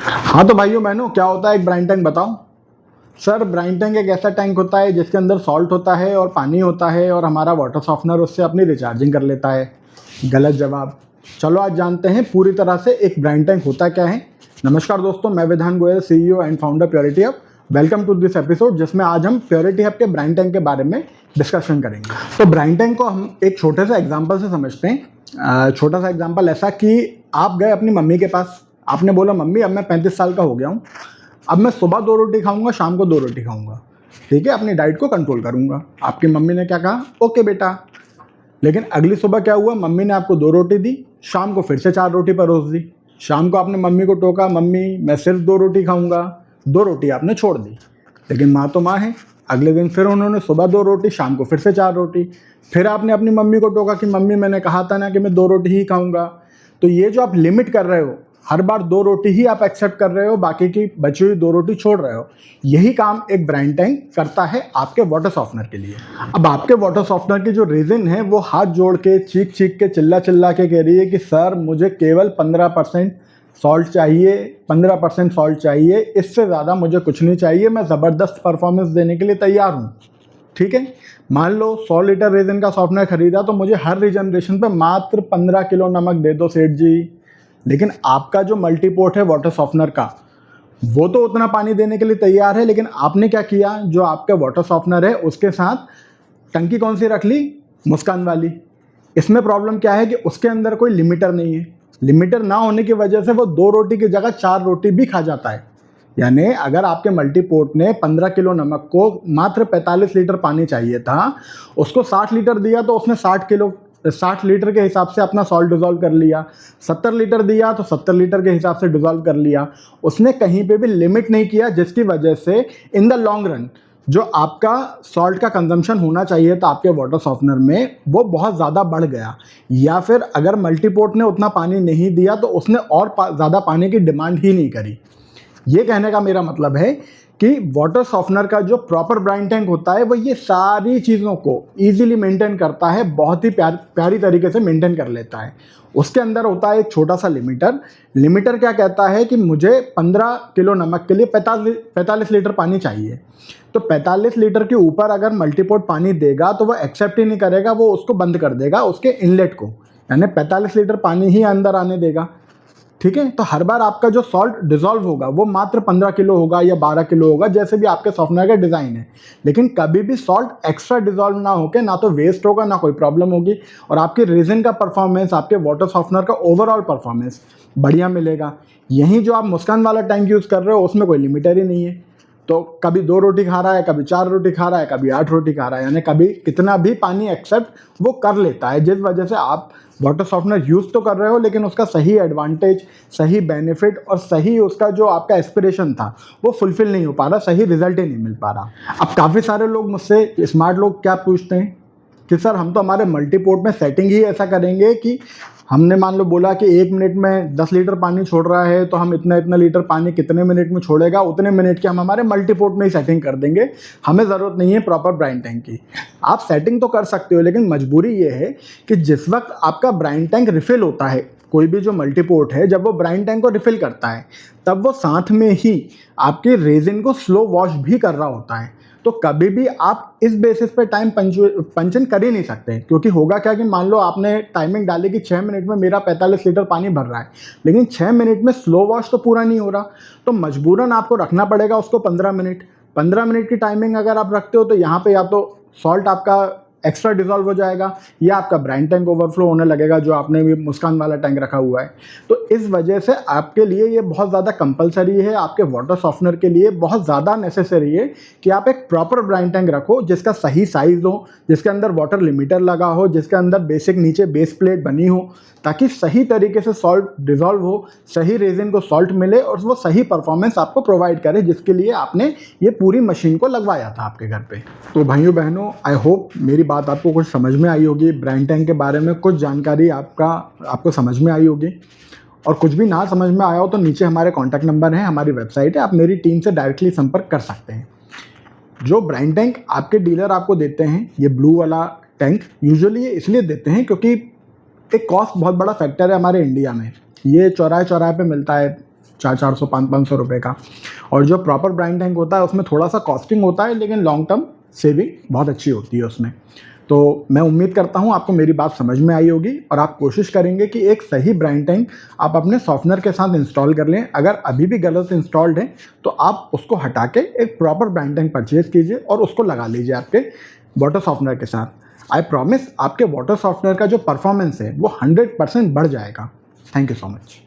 हाँ तो भाइयों बहनों, क्या होता है एक ब्राइन टैंक बताओ। सर ब्राइन टैंक एक ऐसा टैंक होता है जिसके अंदर सॉल्ट होता है और पानी होता है और हमारा वाटर सॉफ्टनर उससे अपनी रिचार्जिंग कर लेता है। गलत जवाब। चलो आज जानते हैं पूरी तरह से एक ब्राइन टैंक होता क्या है। नमस्कार दोस्तों, मैं Vidhan Goyal, CEO and founder purity hub. Welcome to this episode जिसमें आज हम प्योरिटी हब के ब्राइन टैंक के बारे में डिस्कशन करेंगे। तो ब्राइन टैंक को हम एक छोटे से एग्जाम्पल से समझते हैं। छोटा सा एग्जाम्पल ऐसा कि आप गए अपनी मम्मी के पास, आपने बोला मम्मी अब मैं 35 साल का हो गया हूँ, अब मैं सुबह 2 रोटी खाऊंगा, शाम को 2 रोटी खाऊंगा, ठीक है, अपनी डाइट को कंट्रोल करूंगा। आपकी मम्मी ने क्या कहा? ओके बेटा। लेकिन अगली सुबह क्या हुआ? मम्मी ने आपको 2 रोटी दी, शाम को फिर से 4 रोटी परोस दी। शाम को आपने मम्मी को टोका, मम्मी मैं सिर्फ 2 रोटी खाऊंगा, 2 रोटी आपने छोड़ दी। लेकिन माँ तो माँ है। अगले दिन फिर उन्होंने सुबह 2 रोटी, शाम को फिर से 4 रोटी। फिर आपने अपनी मम्मी को टोका कि मम्मी मैंने कहा था ना कि मैं 2 रोटी ही खाऊंगा। तो ये जो आप लिमिट कर रहे हो, हर बार 2 रोटी ही आप एक्सेप्ट कर रहे हो, बाकी की बची हुई 2 रोटी छोड़ रहे हो, यही काम एक ब्राइन टैंक करता है आपके वाटर सॉफ्टनर के लिए। अब आपके वाटर सॉफ्टनर की जो रीजन है वो हाथ जोड़ के चीख चीख के चिल्ला चिल्ला के कह रही है कि सर मुझे केवल 15% सॉल्ट चाहिए, 15% सॉल्ट चाहिए, इससे ज़्यादा मुझे कुछ नहीं चाहिए, मैं ज़बरदस्त परफॉर्मेंस देने के लिए तैयार हूँ। ठीक है, मान लो 100 लीटर रेजिन का सॉफ्टनर खरीदा तो मुझे हर रीजनरेशन पे मात्र 15 किलो नमक दे दो सेठ जी। लेकिन आपका जो मल्टीपोर्ट है वाटर सॉफ्टनर का, वो तो उतना पानी देने के लिए तैयार है, लेकिन आपने क्या किया, जो आपका वाटर सॉफ्टनर है उसके साथ टंकी कौन सी रख ली? मुस्कान वाली। इसमें प्रॉब्लम क्या है कि उसके अंदर कोई लिमिटर नहीं है। लिमिटर ना होने की वजह से वो 2 रोटी की जगह 4 रोटी भी खा जाता है। यानी अगर आपके मल्टीपोर्ट ने 15 किलो नमक को मात्र 45 लीटर पानी चाहिए था, उसको 60 लीटर दिया तो उसने 60 लीटर के हिसाब से अपना सॉल्ट डिजोल्व कर लिया। 70 लीटर दिया तो 70 लीटर के हिसाब से डिजोल्व कर लिया। उसने कहीं पे भी लिमिट नहीं किया, जिसकी वजह से इन द लॉन्ग रन जो आपका सॉल्ट का कंजम्पशन होना चाहिए था आपके वाटर सॉफ्टनर में, वो बहुत ज़्यादा बढ़ गया। या फिर अगर मल्टीपोर्ट ने उतना पानी नहीं दिया तो उसने और ज़्यादा पानी की डिमांड ही नहीं करी। ये कहने का मेरा मतलब है कि वाटर सॉफ्टनर का जो प्रॉपर ब्राइन टैंक होता है वो ये सारी चीज़ों को इजीली मेंटेन करता है, बहुत ही प्यारी तरीके से मेंटेन कर लेता है। उसके अंदर होता है एक छोटा सा लिमिटर। लिमिटर क्या कहता है कि मुझे 15 किलो नमक के लिए 45 लीटर पानी चाहिए। तो 45 लीटर के ऊपर अगर मल्टीपोर्ट पानी देगा तो वो एक्सेप्ट ही नहीं करेगा, वो उसको बंद कर देगा, उसके इनलेट को, यानी 45 लीटर पानी ही अंदर आने देगा। ठीक है, तो हर बार आपका जो सॉल्ट डिजोल्व होगा वो मात्र 15 किलो होगा या 12 किलो होगा, जैसे भी आपके सॉफ्टनर का डिज़ाइन है। लेकिन कभी भी सॉल्ट एक्स्ट्रा डिजोल्व ना होकर ना तो वेस्ट होगा ना कोई प्रॉब्लम होगी, और आपके रेजिन का परफॉर्मेंस, आपके वाटर सॉफ्टनर का ओवरऑल परफॉर्मेंस बढ़िया मिलेगा। यहीं जो आप मुस्कान वाला टैंक यूज़ कर रहे हो उसमें कोई लिमिटर ही नहीं है। तो कभी 2 रोटी खा रहा है, कभी 4 रोटी खा रहा है, कभी 8 रोटी खा रहा है, यानी कभी कितना भी पानी एक्सेप्ट वो कर लेता है, जिस वजह से आप वाटर सॉफ्टनर यूज़ तो कर रहे हो लेकिन उसका सही एडवांटेज, सही बेनिफिट और सही उसका जो आपका एस्पिरेशन था वो फुलफिल नहीं हो पा रहा, सही रिजल्ट ही नहीं मिल पा रहा। अब काफ़ी सारे लोग मुझसे, स्मार्ट लोग, क्या पूछते हैं कि सर हम तो हमारे मल्टीपोर्ट में सेटिंग ही ऐसा करेंगे कि हमने मान लो बोला कि 1 मिनट में 10 लीटर पानी छोड़ रहा है तो हम इतना इतना लीटर पानी कितने मिनट में छोड़ेगा, उतने मिनट की हम हमारे मल्टीपोर्ट में ही सेटिंग कर देंगे, हमें ज़रूरत नहीं है प्रॉपर ब्राइन टैंक की। आप सेटिंग तो कर सकते हो, लेकिन मजबूरी ये है कि जिस वक्त आपका ब्राइन टैंक रिफिल होता है, कोई भी जो मल्टीपोर्ट है जब वो ब्राइन टैंक को रिफिल करता है तब वो साथ में ही आपके रेजिन को स्लो वॉश भी कर रहा होता है। तो कभी भी आप इस बेसिस पे टाइम पंचन कर ही नहीं सकते, क्योंकि होगा क्या कि मान लो आपने टाइमिंग डाली कि 6 मिनट में मेरा 45 लीटर पानी भर रहा है, लेकिन 6 मिनट में स्लो वॉश तो पूरा नहीं हो रहा, तो मजबूरन आपको रखना पड़ेगा उसको 15 मिनट। 15 मिनट की टाइमिंग अगर आप रखते हो तो यहाँ पे या तो सॉल्ट आपका एक्स्ट्रा डिजोल्व हो जाएगा या आपका ब्राइन टैंक ओवरफ्लो होने लगेगा, जो आपने भी मुस्कान वाला टैंक रखा हुआ है। तो इस वजह से आपके लिए ये बहुत ज़्यादा कंपलसरी है, आपके वाटर सॉफ्टनर के लिए बहुत ज़्यादा नेसेसरी है कि आप एक प्रॉपर ब्राइन टैंक रखो जिसका सही साइज़ हो, जिसके अंदर वाटर लिमिटर लगा हो, जिसके अंदर बेसिक नीचे बेस प्लेट बनी हो, ताकि सही तरीके से सॉल्ट डिजोल्व हो, सही रेजिन को सॉल्ट मिले और वो सही परफॉर्मेंस आपको प्रोवाइड करे, जिसके लिए आपने ये पूरी मशीन को लगवाया था आपके घर पे। तो भाइयों बहनों, आई होप मेरी बात आपको कुछ समझ में आई होगी, ब्राइन टैंक के बारे में कुछ जानकारी आपको समझ में आई होगी। और कुछ भी ना समझ में आया हो तो नीचे हमारे कॉन्टैक्ट नंबर है, हमारी वेबसाइट है, आप मेरी टीम से डायरेक्टली संपर्क कर सकते हैं। जो ब्राइन टैंक आपके डीलर आपको देते हैं, ये ब्लू वाला टैंक यूजुअली ये इसलिए देते हैं क्योंकि एक कॉस्ट बहुत बड़ा फैक्टर है हमारे इंडिया में। ये चौराहे चौराहे पे मिलता है, 400 500 रुपये का। और जो प्रॉपर ब्राइन टैंक होता है उसमें थोड़ा सा कॉस्टिंग होता है, लेकिन लॉन्ग टर्म सेविंग बहुत अच्छी होती है उसमें। तो मैं उम्मीद करता हूँ आपको मेरी बात समझ में आई होगी और आप कोशिश करेंगे कि एक सही ब्राइन टैंक आप अपने सॉफ्टनर के साथ इंस्टॉल कर लें। अगर अभी भी गलत इंस्टॉल्ड है तो आप उसको हटा के एक प्रॉपर ब्राइन टैंक परचेज कीजिए और उसको लगा लीजिए आपके वाटर सॉफ्टनर के साथ। आई प्रॉमिस आपके वाटर सॉफ्टनर का जो परफॉर्मेंस है वो 100% बढ़ जाएगा। Thank you so much.